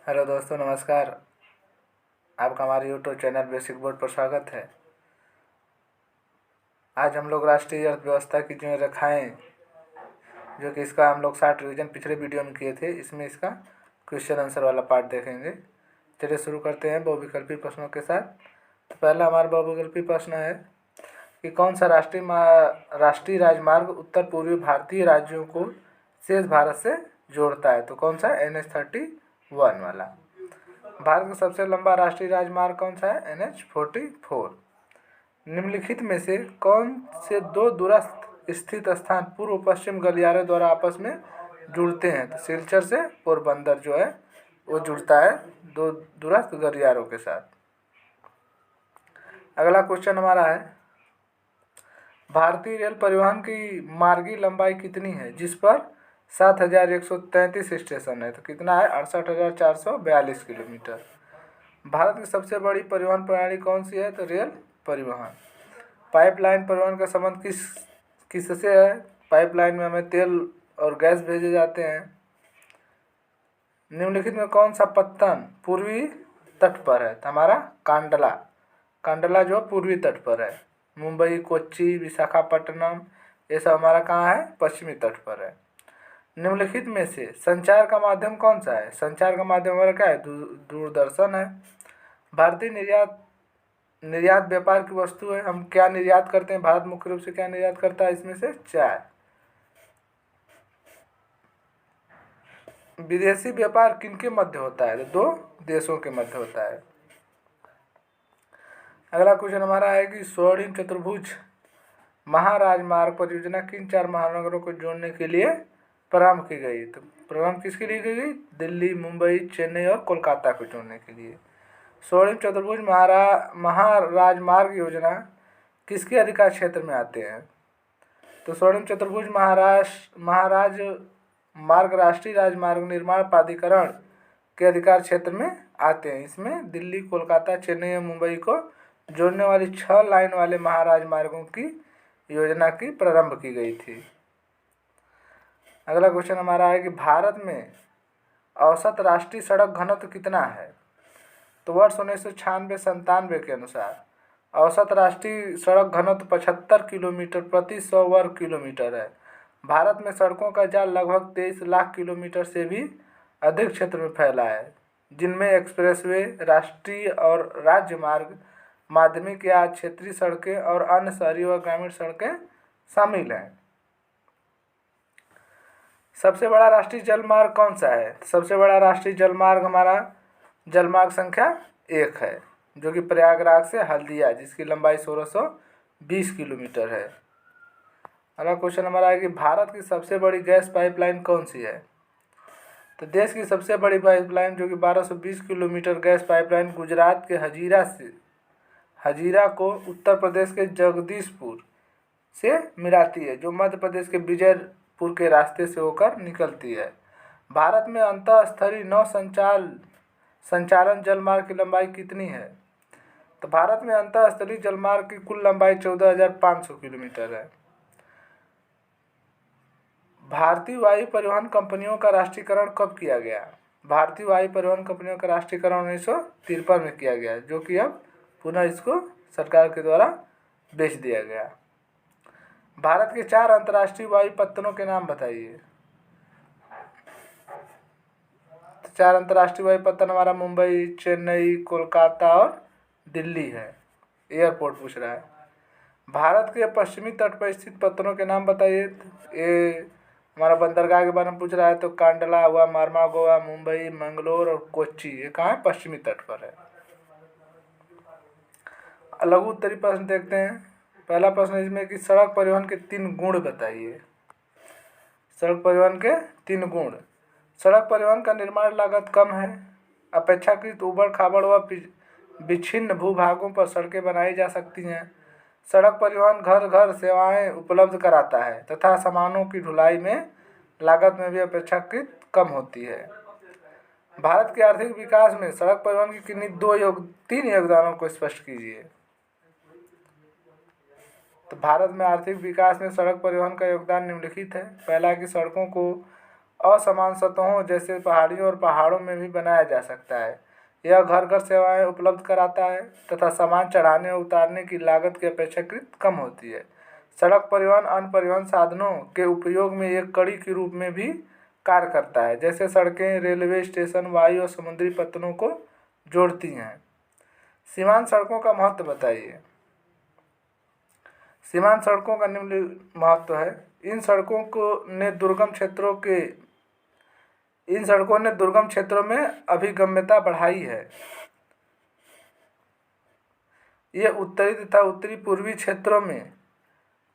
Hello दोस्तों, नमस्कार। आपका हमारे यूट्यूब चैनल बेसिक बोर्ड पर स्वागत है। आज हम लोग राष्ट्रीय अर्थव्यवस्था की जो रेखाएं, जो कि इसका हम लोग 60 रिवीजन पिछले वीडियो में किए थे, इसमें इसका क्वेश्चन आंसर वाला पार्ट देखेंगे। चलिए शुरू करते हैं बहुविकल्पी प्रश्नों के साथ। तो पहला हमारा बहुविकल्पी प्रश्न है कि कौन सा राष्ट्रीय राजमार्ग उत्तर पूर्वी भारतीय राज्यों को शेष भारत से जोड़ता है। तो कौन सा? NH-31 वाला। भारत का सबसे लंबा राष्ट्रीय राजमार्ग कौन सा है? NH-44। निम्नलिखित में से कौन से दो दूरस्थ स्थित स्थान पूर्व पश्चिम गलियारों द्वारा आपस में जुड़ते हैं? तो सिलचर से पोरबंदर जो है वो जुड़ता है दो दूरस्थ गलियारों के साथ। अगला क्वेश्चन हमारा है, भारतीय रेल परिवहन की मार्गी लंबाई कितनी है जिस पर 7133 स्टेशन है? तो कितना है? 68,442 किलोमीटर। भारत की सबसे बड़ी परिवहन प्रणाली कौन सी है? तो रेल परिवहन। पाइपलाइन परिवहन का संबंध किससे है? पाइपलाइन में हमें तेल और गैस भेजे जाते हैं। निम्नलिखित में कौन सा पत्तन पूर्वी तट पर है? तो हमारा कांडला जो पूर्वी तट पर है। मुंबई, कोच्चि, विशाखापट्टनम ये सब हमारा कहाँ है? पश्चिमी तट पर है। निम्नलिखित में से संचार का माध्यम कौन सा है? संचार का माध्यम हमारा क्या है? दूरदर्शन है। भारतीय निर्यात व्यापार की वस्तु है। हम क्या निर्यात करते हैं? भारत मुख्य रूप से क्या निर्यात करता है? इसमें से चाय। विदेशी व्यापार किनके मध्य होता है? तो दो देशों के मध्य होता है। अगला क्वेश्चन हमारा है कि स्वर्णिम चतुर्भुज महाराजमार्ग परियोजना किन चार महानगरों को जोड़ने के लिए प्रारंभ की गई? तो प्रारंभ किसके लिए की गई? दिल्ली, मुंबई, चेन्नई और कोलकाता को जोड़ने के लिए। स्वर्णिम चतुर्भुज महाराजमार्ग योजना किसके अधिकार क्षेत्र में आते हैं? तो स्वर्णिम चतुर्भुज महाराज मार्ग राष्ट्रीय राजमार्ग निर्माण प्राधिकरण के अधिकार क्षेत्र में आते हैं। इसमें दिल्ली, कोलकाता, चेन्नई और मुंबई को जोड़ने वाली 6 लाइन वाले महाराजमार्गों की योजना की प्रारंभ की गई थी। अगला क्वेश्चन हमारा है कि भारत में औसत राष्ट्रीय सड़क घनत्व कितना है? तो वर्ष 1996-97 के अनुसार औसत राष्ट्रीय सड़क घनत्व 75 किलोमीटर प्रति 100 वर्ग किलोमीटर है। भारत में सड़कों का जाल लगभग 23 लाख किलोमीटर से भी अधिक क्षेत्र में फैला है, जिनमें एक्सप्रेसवे, राष्ट्रीय और राज्य मार्ग, माध्यमिक या क्षेत्रीय सड़कें और अन्य शहरी व ग्रामीण सड़कें शामिल हैं। सबसे बड़ा राष्ट्रीय जलमार्ग कौन सा है? सबसे बड़ा राष्ट्रीय जलमार्ग हमारा जलमार्ग संख्या 1 है, जो कि प्रयागराज से हल्दिया, जिसकी लंबाई 1620 किलोमीटर है। अगला क्वेश्चन हमारा है कि भारत की सबसे बड़ी गैस पाइपलाइन कौन सी है? तो देश की सबसे बड़ी पाइपलाइन जो कि 1220 किलोमीटर गैस पाइपलाइन गुजरात के हजीरा को उत्तर प्रदेश के जगदीशपुर से मिलाती है, जो मध्य प्रदेश के विजयपुर के रास्ते से होकर निकलती है। भारत में अंतःस्थलीय नौ संचालन जलमार्ग की लंबाई कितनी है? तो भारत में अंतःस्थलीय जलमार्ग की कुल लंबाई 14,500 किलोमीटर है। भारतीय वायु परिवहन कंपनियों का राष्ट्रीयकरण कब किया गया? भारतीय वायु परिवहन कंपनियों का राष्ट्रीयकरण 1953 में किया गया, जो कि अब पुनः इसको सरकार के द्वारा बेच दिया गया। भारत के 4 अंतर्राष्ट्रीय वायु पत्तनों के नाम बताइए। 4 अंतर्राष्ट्रीय वायु पत्तन हमारा मुंबई, चेन्नई, कोलकाता और दिल्ली है। एयरपोर्ट पूछ रहा है। भारत के पश्चिमी तट पर स्थित पत्तनों के नाम बताइए। ये हमारा बंदरगाह के बारे में पूछ रहा है, तो कांडला हुआ, मार्मागोआ, मुंबई, मंगलोर और कोच्चि, ये कहाँ है? पश्चिमी तट पर है। लघु उत्तरीय प्रश्न देखते हैं। पहला प्रश्न इसमें कि सड़क परिवहन के 3 गुण बताइए। सड़क परिवहन के 3 गुण। सड़क परिवहन का निर्माण लागत कम है, अपेक्षाकृत उबड़ खाबड़ व विच्छिन्न भूभागों पर सड़कें बनाई जा सकती हैं। सड़क परिवहन घर घर सेवाएं उपलब्ध कराता है तथा सामानों की ढुलाई में लागत में भी अपेक्षाकृत कम होती है। भारत के आर्थिक विकास में सड़क परिवहन की किन्हीं 3 योगदानों को स्पष्ट कीजिए। तो भारत में आर्थिक विकास में सड़क परिवहन का योगदान निम्नलिखित है। पहला कि सड़कों को असमान सतहों जैसे पहाड़ियों और पहाड़ों में भी बनाया जा सकता है। यह घर घर सेवाएं उपलब्ध कराता है तथा सामान चढ़ाने और उतारने की लागत की अपेक्षाकृत कम होती है। सड़क परिवहन अन्य परिवहन साधनों के उपयोग में एक कड़ी के रूप में भी कार्य करता है, जैसे सड़कें रेलवे स्टेशन वायु और समुद्री पत्तनों को जोड़ती हैं। सीमांत सड़कों का महत्व बताइए। सीमांत सड़कों का निम्न महत्व है। इन सड़कों ने दुर्गम क्षेत्रों में अभिगम्यता बढ़ाई है। ये उत्तरी तथा उत्तरी पूर्वी क्षेत्रों में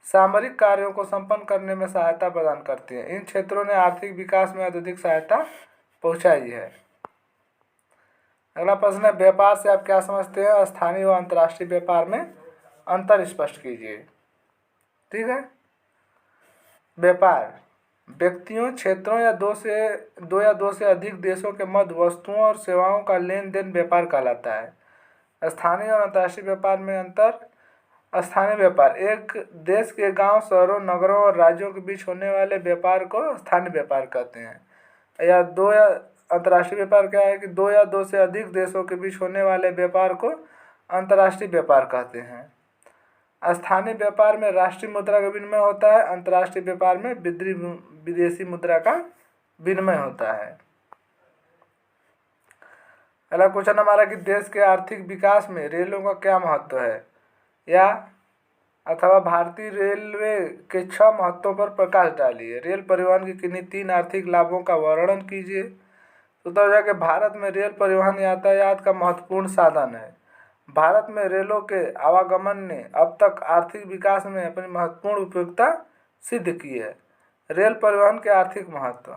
सामरिक कार्यों को संपन्न करने में सहायता प्रदान करती हैं। इन क्षेत्रों ने आर्थिक विकास में अत्यधिक सहायता पहुंचाई है। अगला प्रश्न है, व्यापार से आप क्या समझते हैं? स्थानीय व अंतर्राष्ट्रीय व्यापार में अंतर स्पष्ट कीजिए। ठीक है। व्यापार व्यक्तियों, क्षेत्रों या दो से अधिक देशों के मध्य वस्तुओं और सेवाओं का लेन देन व्यापार कहलाता है। स्थानीय और अंतर्राष्ट्रीय व्यापार में अंतर। स्थानीय व्यापार एक देश के गांव, शहरों, नगरों और राज्यों के बीच होने वाले व्यापार को स्थानीय व्यापार कहते हैं। अंतर्राष्ट्रीय व्यापार क्या है कि दो से अधिक देशों के बीच होने वाले व्यापार को अंतर्राष्ट्रीय व्यापार कहते हैं। स्थानीय व्यापार में राष्ट्रीय मुद्रा का विनिमय होता है। अंतर्राष्ट्रीय व्यापार में विदेशी मुद्रा का विनिमय होता है। अगला क्वेश्चन हमारा कि देश के आर्थिक विकास में रेलों का क्या महत्व है, या अथवा भारतीय रेलवे के 6 महत्वों पर प्रकाश डालिए। रेल परिवहन के किन्हीं 3 आर्थिक लाभों का वर्णन कीजिए। तो उत्तर है कि भारत में रेल परिवहन यातायात का महत्वपूर्ण साधन है। भारत में रेलों के आवागमन ने अब तक आर्थिक विकास में अपनी महत्वपूर्ण उपयोगिता सिद्ध की है। रेल परिवहन के आर्थिक महत्व।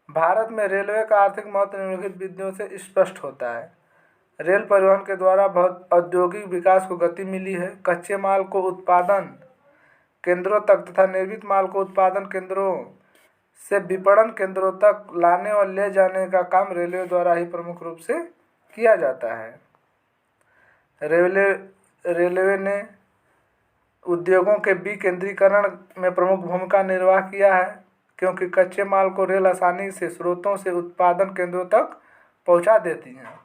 भारत में रेलवे का आर्थिक महत्व निम्नलिखित बिंदुओं से स्पष्ट होता है। रेल परिवहन के द्वारा बहुत औद्योगिक विकास को गति मिली है। कच्चे माल को उत्पादन केंद्रों तक तथा निर्मित माल को उत्पादन केंद्रों से विपणन केंद्रों तक लाने और ले जाने का काम रेलवे द्वारा ही प्रमुख रूप से किया जाता है। रेलवे ने उद्योगों के विकेंद्रीकरण में प्रमुख भूमिका निर्वाह किया है, क्योंकि कच्चे माल को रेल आसानी से स्रोतों से उत्पादन केंद्रों तक पहुंचा देती हैं।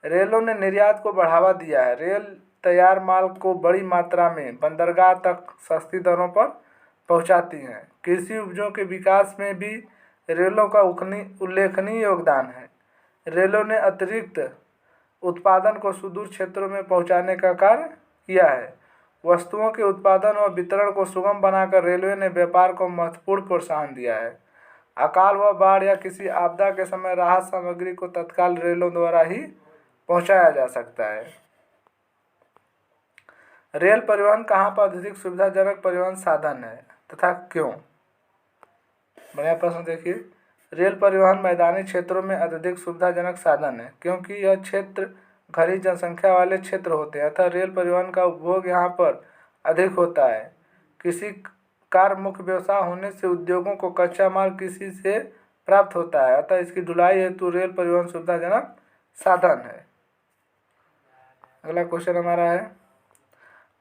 रेलों ने निर्यात को बढ़ावा दिया है। रेल तैयार माल को बड़ी मात्रा में बंदरगाह तक सस्ती दरों पर पहुंचाती हैं। कृषि उपजों के विकास में भी रेलों का उल्लेखनीय योगदान है। रेलों ने अतिरिक्त उत्पादन को सुदूर क्षेत्रों में पहुंचाने का कार्य किया है। वस्तुओं के उत्पादन और वितरण को सुगम बनाकर रेलवे ने व्यापार को महत्वपूर्ण प्रोत्साहन दिया है। अकाल व बाढ़ या किसी आपदा के समय राहत सामग्री को तत्काल रेलों द्वारा ही पहुंचाया जा सकता है। रेल परिवहन कहाँ पर अधिक सुविधाजनक परिवहन साधन है तथा क्यों? बढ़िया प्रश्न देखिए। रेल परिवहन मैदानी क्षेत्रों में अत्यधिक सुविधाजनक साधन है, क्योंकि यह क्षेत्र घनी जनसंख्या वाले क्षेत्र होते हैं, अतः रेल परिवहन का उपभोग यहाँ पर अधिक होता है। कृषि कार्य मुख्य व्यवसाय होने से उद्योगों को कच्चा माल कृषि से प्राप्त होता है, अतः इसकी ढुलाई हेतु रेल परिवहन सुविधाजनक साधन है। अगला क्वेश्चन हमारा है,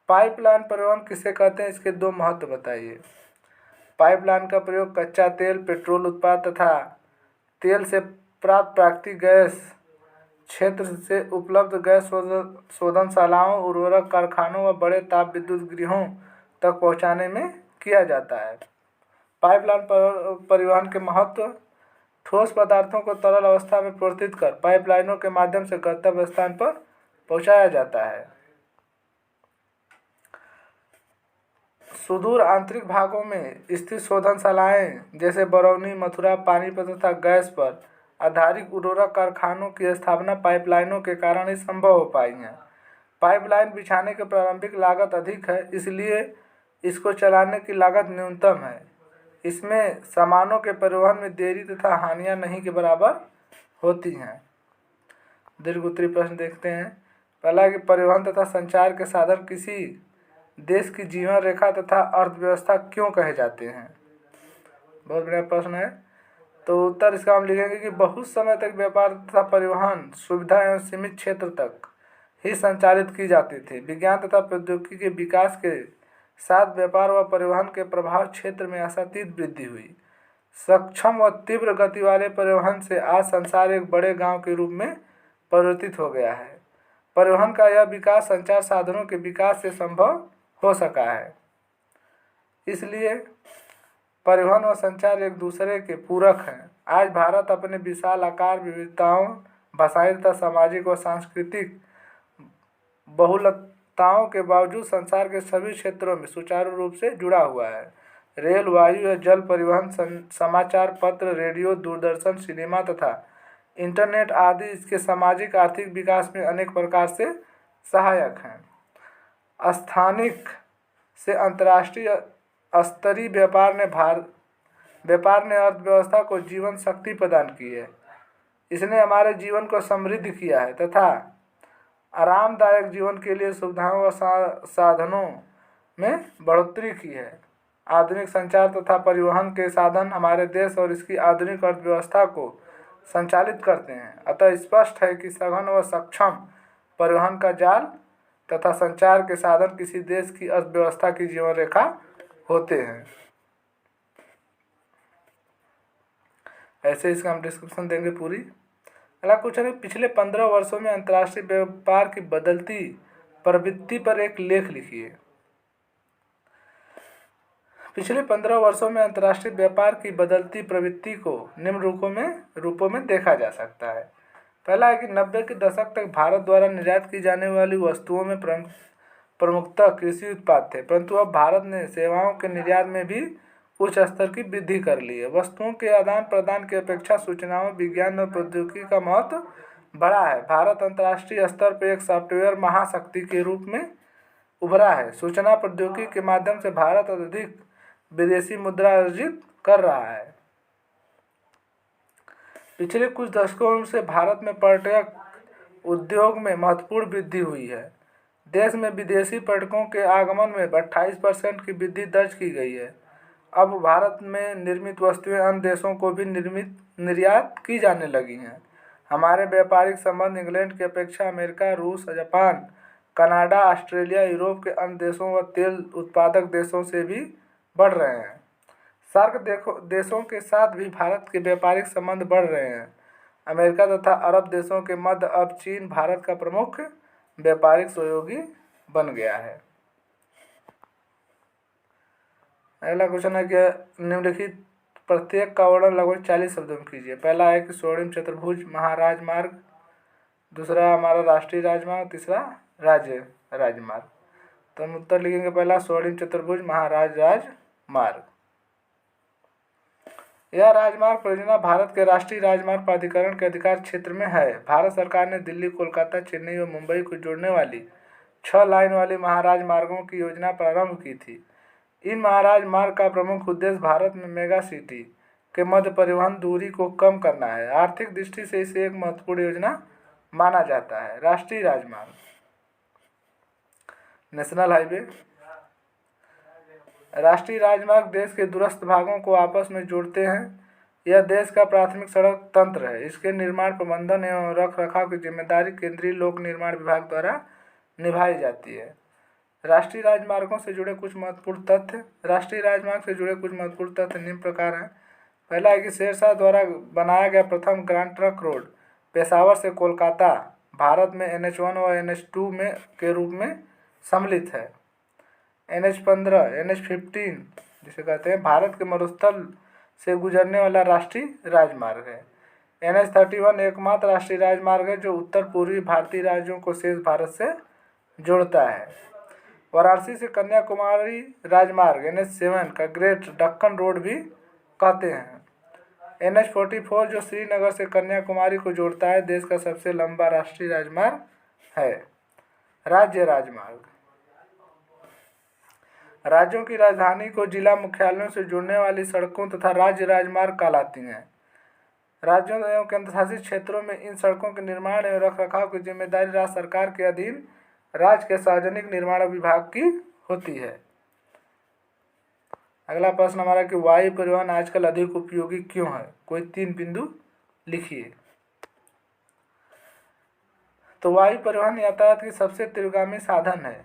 पाइपलाइन परिवहन किसे कहते हैं? इसके 2 महत्व बताइए। पाइपलाइन का प्रयोग कच्चा तेल, पेट्रोल उत्पाद तथा तेल से प्राप्त प्राकृतिक गैस क्षेत्र से उपलब्ध गैस शोधनशालाओं, उर्वरक कारखानों व बड़े ताप विद्युत गृहों तक पहुंचाने में किया जाता है। पाइपलाइन परिवहन के महत्व। ठोस पदार्थों को तरल अवस्था में परिवर्तित कर पाइपलाइनों के माध्यम से गंतव्य स्थान पर पहुंचाया जाता है। सुदूर आंतरिक भागों में स्थित शोधनशालाएं जैसे बरौनी, मथुरा, पानीपत तथा गैस पर आधारित उर्वरक कारखानों की स्थापना पाइपलाइनों के कारण ही संभव हो पाई है। पाइपलाइन बिछाने की प्रारंभिक लागत अधिक है, इसलिए इसको चलाने की लागत न्यूनतम है। इसमें सामानों के परिवहन में देरी तथा हानियां नहीं के बराबर होती हैं। दीर्घ उत्तरी प्रश्न देखते हैं। पहला कि परिवहन तथा संचार के साधन किसी देश की जीवन रेखा तथा अर्थव्यवस्था क्यों कहे जाते हैं? बहुत बढ़िया प्रश्न है। तो उत्तर इसका हम लिखेंगे कि बहुत समय तक व्यापार तथा परिवहन सुविधा एवं सीमित क्षेत्र तक ही संचालित की जाती थी। विज्ञान तथा प्रौद्योगिकी के विकास के साथ व्यापार व परिवहन के प्रभाव क्षेत्र में आशातीत वृद्धि हुई। सक्षम व तीव्र गति वाले परिवहन से आज संसार एक बड़े गांव के रूप में परिवर्तित हो गया है। परिवहन का यह विकास संचार साधनों के विकास से संभव हो सका है। इसलिए परिवहन व संचार एक दूसरे के पूरक हैं। आज भारत अपने विशाल आकार, विविधताओं, भाषाई तथा सामाजिक व सांस्कृतिक बहुलताओं के बावजूद संसार के सभी क्षेत्रों में सुचारू रूप से जुड़ा हुआ है। रेल, वायु या जल परिवहन, समाचार पत्र, रेडियो, दूरदर्शन, सिनेमा तथा इंटरनेट आदि इसके सामाजिक आर्थिक विकास में अनेक प्रकार से सहायक हैं। स्थानिक से अंतर्राष्ट्रीय स्तरीय व्यापार ने अर्थव्यवस्था को जीवन शक्ति प्रदान की है। इसने हमारे जीवन को समृद्ध किया है तथा आरामदायक जीवन के लिए सुविधाओं व साधनों में बढ़ोतरी की है। आधुनिक संचार तथा परिवहन के साधन हमारे देश और इसकी आधुनिक अर्थव्यवस्था को संचालित करते हैं। अतः स्पष्ट है कि सघन व सक्षम परिवहन का जाल तथा संचार के साधन किसी देश की अर्थव्यवस्था की जीवन रेखा होते हैं। ऐसे इसका हम डिस्क्रिप्शन देंगे पूरी। अगला क्वेश्चन है, पिछले 15 वर्षों में अंतर्राष्ट्रीय व्यापार की बदलती प्रवृत्ति पर एक लेख लिखिए। पिछले 15 वर्षों में अंतर्राष्ट्रीय व्यापार की बदलती प्रवृत्ति को निम्न रूपों में देखा जा सकता है। पहला है कि 90 के दशक तक भारत द्वारा निर्यात की जाने वाली वस्तुओं में प्रमुखतः कृषि उत्पाद थे, परंतु अब भारत ने सेवाओं के निर्यात में भी उच्च स्तर की वृद्धि कर ली है। वस्तुओं के आदान प्रदान की अपेक्षा सूचनाओं, विज्ञान और प्रौद्योगिकी का महत्व बढ़ा है। भारत अंतर्राष्ट्रीय स्तर पर एक सॉफ्टवेयर महाशक्ति के रूप में उभरा है। सूचना प्रौद्योगिकी के माध्यम से भारत अधिक विदेशी मुद्रा अर्जित कर रहा है। पिछले कुछ दशकों से भारत में पर्यटक उद्योग में महत्वपूर्ण वृद्धि हुई है। देश में विदेशी पर्यटकों के आगमन में 28% की वृद्धि दर्ज की गई है। अब भारत में निर्मित वस्तुएं अन्य देशों को भी निर्यात की जाने लगी हैं। हमारे व्यापारिक संबंध इंग्लैंड की अपेक्षा अमेरिका, रूस, जापान, कनाडा, ऑस्ट्रेलिया, यूरोप के अन्य देशों व तेल उत्पादक देशों से भी बढ़ रहे हैं। सार्क देशों के साथ भी भारत के व्यापारिक संबंध बढ़ रहे हैं। अमेरिका तथा अरब देशों के मध्य अब चीन भारत का प्रमुख व्यापारिक सहयोगी बन गया है। अगला क्वेश्चन है कि निम्नलिखित प्रत्येक का वर्णन लगभग 40 शब्दों में कीजिए। पहला है कि स्वर्णिम चतुर्भुज महाराजमार्ग, दूसरा हमारा राष्ट्रीय राजमार्ग, तीसरा राज्य राजमार्ग। तो हम उत्तर लिखेंगे पहला स्वर्णिम चतुर्भुज महाराजमार्ग। यह राजमार्ग परियोजना भारत के राष्ट्रीय राजमार्ग प्राधिकरण के अधिकार क्षेत्र में है। भारत सरकार ने दिल्ली, कोलकाता, चेन्नई और मुंबई को जोड़ने वाली 6 लाइन वाली महाराजमार्गों की योजना प्रारंभ की थी। इन महाराजमार्ग का प्रमुख उद्देश्य भारत में मेगा सिटी के मध्य परिवहन दूरी को कम करना है। आर्थिक दृष्टि से इसे एक महत्वपूर्ण योजना माना जाता है। राष्ट्रीय राजमार्ग, नेशनल हाईवे। राष्ट्रीय राजमार्ग देश के दूरस्थ भागों को आपस में जोड़ते हैं। यह देश का प्राथमिक सड़क तंत्र है। इसके निर्माण, प्रबंधन एवं रख रखाव की जिम्मेदारी केंद्रीय लोक निर्माण विभाग द्वारा निभाई जाती है। राष्ट्रीय राजमार्गों से जुड़े कुछ महत्वपूर्ण तथ्य। राष्ट्रीय राजमार्ग से जुड़े कुछ महत्वपूर्ण तथ्य निम्न प्रकार हैं। पहला है कि शेरशाह द्वारा बनाया गया प्रथम ग्रांड ट्रंक रोड पेशावर से कोलकाता भारत में NH1 व NH2 के रूप में सम्मिलित है। NH15, NH15 जिसे कहते हैं भारत के मरुस्थल से गुजरने वाला राष्ट्रीय राजमार्ग है। NH31 एकमात्र राष्ट्रीय राजमार्ग है जो उत्तर पूर्वी भारतीय राज्यों को शेष भारत से जोड़ता है। वाराणसी से कन्याकुमारी राजमार्ग NH7 का ग्रेट दक्कन रोड भी कहते हैं। NH44 जो श्रीनगर से कन्याकुमारी को जोड़ता है देश का सबसे लंबा राष्ट्रीय राजमार्ग है। राज्य राजमार्ग राज्यों की राजधानी को जिला मुख्यालयों से जोड़ने वाली सड़कों तथा राज्य राजमार्ग कहलाती हैं। राज्यों एवं केंद्रशासित क्षेत्रों में इन सड़कों के निर्माण एवं रखरखाव की जिम्मेदारी राज्य सरकार के अधीन राज्य के सार्वजनिक निर्माण विभाग की होती है। अगला प्रश्न हमारा कि वायु परिवहन आजकल अधिक उपयोगी क्यों है? कोई 3 बिंदु लिखिए। तो वायु परिवहन यातायात की सबसे तीव्रगामी साधन है।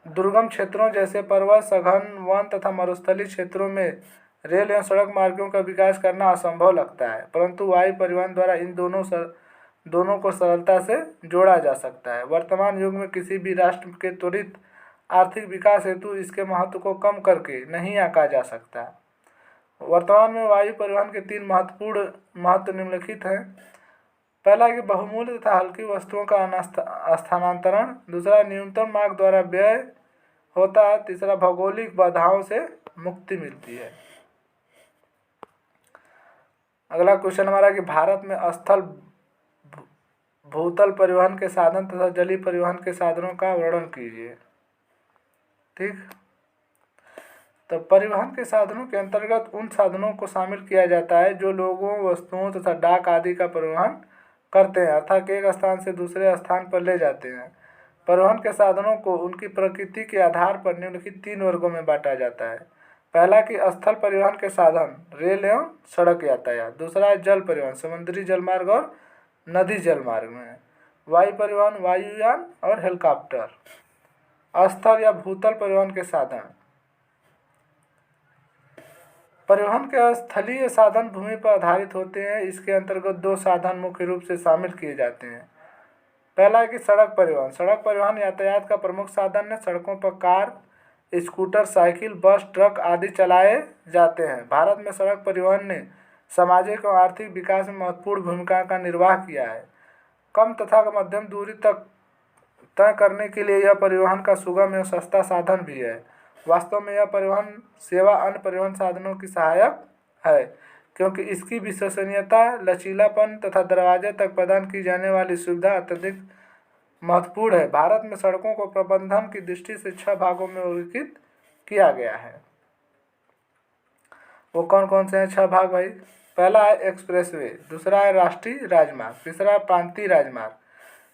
दुर्गम क्षेत्रों जैसे पर्वत, सघन वन तथा मरुस्थलीय क्षेत्रों में रेल एवं सड़क मार्गों का विकास करना असंभव लगता है, परंतु वायु परिवहन द्वारा इन दोनों को सरलता से जोड़ा जा सकता है। वर्तमान युग में किसी भी राष्ट्र के त्वरित आर्थिक विकास हेतु इसके महत्व को कम करके नहीं आंका जा सकता। वर्तमान में वायु परिवहन के 3 महत्वपूर्ण महत्व निम्नलिखित हैं। पहला है कि बहुमूल्य तथा हल्की वस्तुओं का स्थानांतरण, दूसरा न्यूनतम मार्ग द्वारा व्यय होता है, तीसरा भौगोलिक बाधाओं से मुक्ति मिलती है। अगला क्वेश्चन हमारा कि भारत में स्थल भूतल परिवहन के साधन तथा जलीय परिवहन के साधनों का वर्णन कीजिए। ठीक, तो परिवहन के साधनों के अंतर्गत उन साधनों को शामिल किया जाता है जो लोगों, वस्तुओं तथा डाक आदि का परिवहन करते हैं, अर्थात एक स्थान से दूसरे स्थान पर ले जाते हैं। परिवहन के साधनों को उनकी प्रकृति के आधार पर निम्नलिखित 3 वर्गों में बांटा जाता है। पहला कि स्थल परिवहन के साधन रेल एवं सड़क यातायात, दूसरा है जल परिवहन समुद्री जलमार्ग और नदी जलमार्ग में, वायु परिवहन वायुयान और हेलीकॉप्टर। स्थल या भूतल परिवहन के साधन, परिवहन के स्थलीय साधन भूमि पर आधारित होते हैं। इसके अंतर्गत 2 साधन मुख्य रूप से शामिल किए जाते हैं। पहला है कि सड़क परिवहन। सड़क परिवहन यातायात का प्रमुख साधन है। सड़कों पर कार, स्कूटर, साइकिल, बस, ट्रक आदि चलाए जाते हैं। भारत में सड़क परिवहन ने सामाजिक और आर्थिक विकास में महत्वपूर्ण भूमिका का निर्वाह किया है। कम तथा मध्यम दूरी तक तय करने के लिए यह परिवहन का सुगम एवं सस्ता साधन भी है। वास्तव में यह परिवहन सेवा अन्य परिवहन साधनों की सहायक है, क्योंकि इसकी विश्वसनीयता, लचीलापन तथा दरवाजे तक प्रदान की जाने वाली सुविधा अत्यधिक महत्वपूर्ण है। भारत में सड़कों को प्रबंधन की दृष्टि से 6 भागों में वर्गीकृत किया गया है। वो कौन कौन से हैं 6 भाग भाई? पहला है एक्सप्रेसवे, दूसरा है राष्ट्रीय राजमार्ग, तीसरा है प्रांतीय राजमार्ग,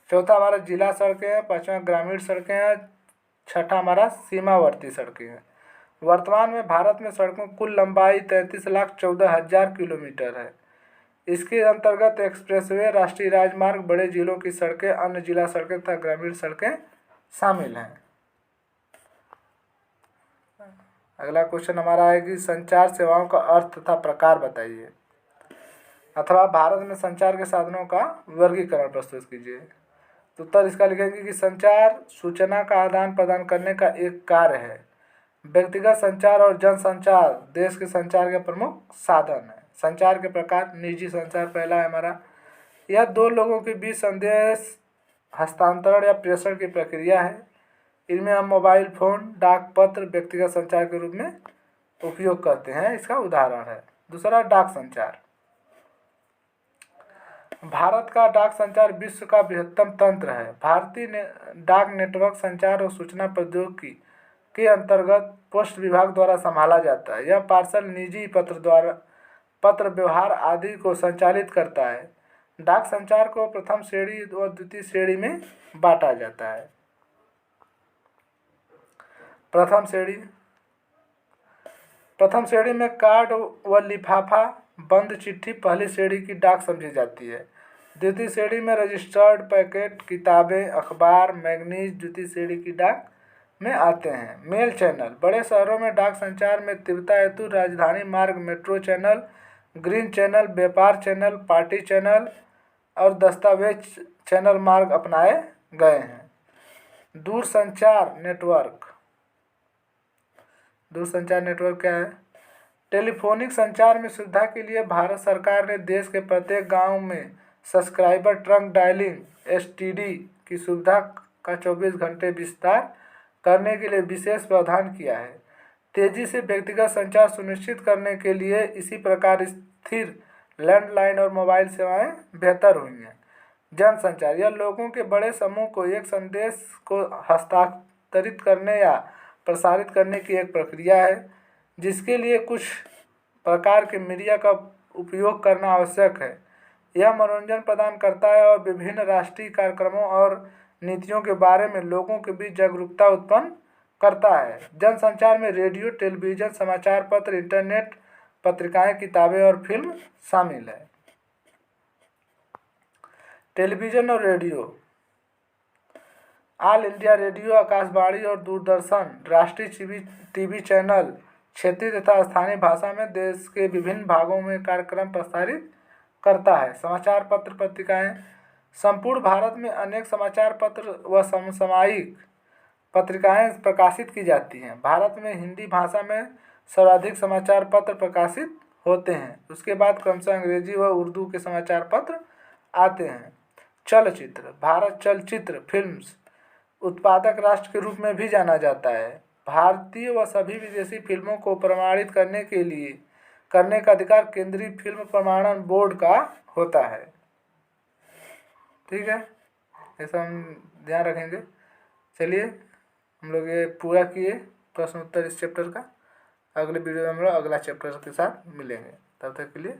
चौथा हमारा जिला सड़कें हैं, पांचवा ग्रामीण सड़कें हैं, छठा हमारा सीमावर्ती सड़कें हैं। वर्तमान में भारत में सड़कों की कुल लंबाई 33,14,000 किलोमीटर है। इसके अंतर्गत एक्सप्रेसवे, राष्ट्रीय राजमार्ग, बड़े जिलों की सड़कें, अन्य जिला सड़कें तथा ग्रामीण सड़कें शामिल हैं। अगला क्वेश्चन हमारा है कि संचार सेवाओं का अर्थ तथा प्रकार बताइए, अथवा भारत में संचार के साधनों का वर्गीकरण प्रस्तुत कीजिए। तो उत्तर इसका लिखेंगे कि संचार सूचना का आदान प्रदान करने का एक कार्य है। व्यक्तिगत संचार और जन संचार देश के संचार के प्रमुख साधन है। संचार के प्रकार, निजी संचार पहला है हमारा, यह 2 लोगों के बीच संदेश हस्तांतरण या प्रेषण की प्रक्रिया है। इनमें हम मोबाइल फोन, डाक पत्र व्यक्तिगत संचार के रूप में उपयोग करते हैं, इसका उदाहरण है। दूसरा डाक संचार, भारत का डाक संचार विश्व का बृहत्तम तंत्र है। भारतीय डाक नेटवर्क संचार और सूचना प्रौद्योगिकी के अंतर्गत पोस्ट विभाग द्वारा संभाला जाता है। यह पार्सल, निजी पत्र व्यवहार आदि को संचालित करता है। डाक संचार को प्रथम श्रेणी और द्वितीय श्रेणी में बांटा जाता है। प्रथम श्रेणी में कार्ड व लिफाफा बंद चिट्ठी पहली श्रेणी की डाक समझी जाती है। द्वितीय श्रेणी में रजिस्टर्ड पैकेट, किताबें, अखबार, मैगजीन द्वितीय श्रेणी की डाक में आते हैं। मेल चैनल, बड़े शहरों में डाक संचार में तीव्रता हेतु राजधानी मार्ग, मेट्रो चैनल, ग्रीन चैनल, व्यापार चैनल, पार्टी चैनल और दस्तावेज चैनल मार्ग अपनाए गए हैं। दूरसंचार नेटवर्क क्या है? टेलीफोनिक संचार में सुविधा के लिए भारत सरकार ने देश के प्रत्येक गांव में सब्सक्राइबर ट्रंक डायलिंग (एसटीडी) की सुविधा का 24 घंटे विस्तार करने के लिए विशेष प्रावधान किया है। तेजी से व्यक्तिगत संचार सुनिश्चित करने के लिए इसी प्रकार स्थिर लैंडलाइन और मोबाइल सेवाएं बेहतर हुई हैं। जनसंचार, यह लोगों के बड़े समूह को एक संदेश को हस्तांतरित करने या प्रसारित करने की एक प्रक्रिया है, जिसके लिए कुछ प्रकार के मीडिया का उपयोग करना आवश्यक है। यह मनोरंजन प्रदान करता है और विभिन्न राष्ट्रीय कार्यक्रमों और नीतियों के बारे में लोगों के बीच जागरूकता उत्पन्न करता है। जनसंचार में रेडियो, टेलीविज़न, समाचार पत्र, इंटरनेट, पत्रिकाएं, किताबें और फिल्म शामिल है। टेलीविज़न और radio, all India radio, Akashvani और दूरदर्शन, राष्ट्रीय टीवी चैनल, क्षेत्रीय तथा स्थानीय भाषा में देश के विभिन्न भागों में कार्यक्रम प्रसारित करता है। समाचार पत्र पत्रिकाएं संपूर्ण भारत में अनेक समाचार पत्र व समसामयिक पत्रिकाएं प्रकाशित की जाती हैं। भारत में हिंदी भाषा में सर्वाधिक समाचार पत्र प्रकाशित होते हैं। उसके बाद क्रमशः अंग्रेजी व उर्दू के समाचार पत्र आते हैं। चलचित्र भारत चलचित्र फिल्म्स उत्पादक राष्ट्र के रूप में भी जाना जाता है। भारतीय व सभी विदेशी फिल्मों को प्रमाणित करने का अधिकार केंद्रीय फिल्म प्रमाणन बोर्ड का होता है। ठीक है, ऐसा हम ध्यान रखेंगे। चलिए हम लोग ये पूरा किए प्रश्न उत्तर इस चैप्टर का। अगले वीडियो में हम लोग अगला चैप्टर के साथ मिलेंगे। तब तक के लिए